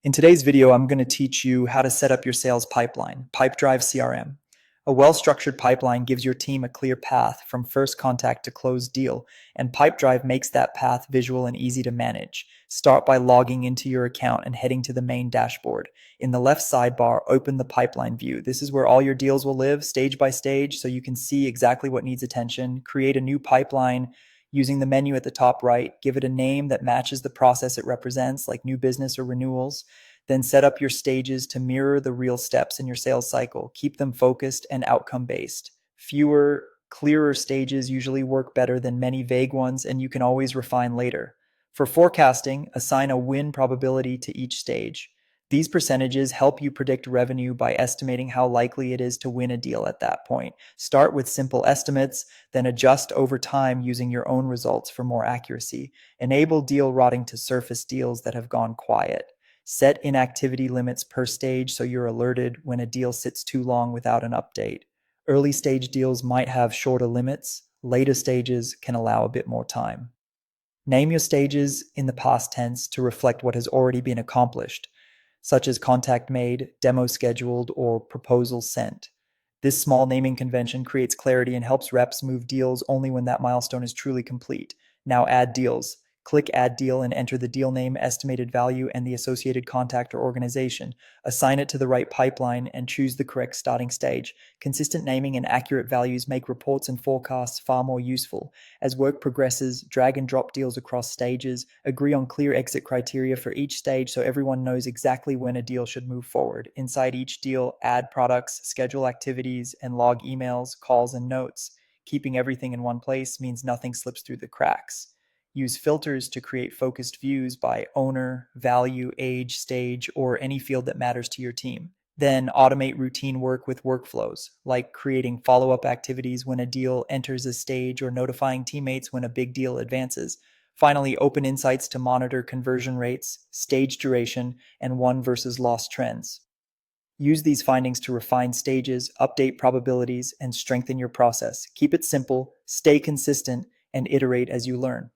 In today's video, I'm going to teach you how to set up your sales pipeline, Pipedrive CRM. A well-structured pipeline gives your team a clear path from first contact to closed deal, and Pipedrive makes that path visual and easy to manage. Start by logging into your account and heading to the main dashboard. In the left sidebar, open the pipeline view. This is where all your deals will live, stage by stage, so you can see exactly what needs attention. Create a new pipeline using the menu at the top right. Give it a name that matches the process it represents, like new business or renewals. Then set up your stages to mirror the real steps in your sales cycle. Keep them focused and outcome based. Fewer, clearer stages usually work better than many vague ones, and you can always refine later. For forecasting, assign a win probability to each stage. These percentages help you predict revenue by estimating how likely it is to win a deal at that point. Start with simple estimates, then adjust over time using your own results for more accuracy. Enable deal routing to surface deals that have gone quiet. Set inactivity limits per stage so you're alerted when a deal sits too long without an update. Early stage deals might have shorter limits. Later stages can allow a bit more time. Name your stages in the past tense to reflect what has already been accomplished, such as contact made, demo scheduled, or proposal sent. This small naming convention creates clarity and helps reps move deals only when that milestone is truly complete. Now add deals. Click Add Deal and enter the deal name, estimated value, and the associated contact or organization. Assign it to the right pipeline and choose the correct starting stage. Consistent naming and accurate values make reports and forecasts far more useful. As work progresses, drag and drop deals across stages. Agree on clear exit criteria for each stage so everyone knows exactly when a deal should move forward. Inside each deal, add products, schedule activities, and log emails, calls, and notes. Keeping everything in one place means nothing slips through the cracks. Use filters to create focused views by owner, value, age, stage, or any field that matters to your team. Then automate routine work with workflows, like creating follow-up activities when a deal enters a stage or notifying teammates when a big deal advances. Finally, open insights to monitor conversion rates, stage duration, and won versus lost trends. Use these findings to refine stages, update probabilities, and strengthen your process. Keep it simple, stay consistent, and iterate as you learn.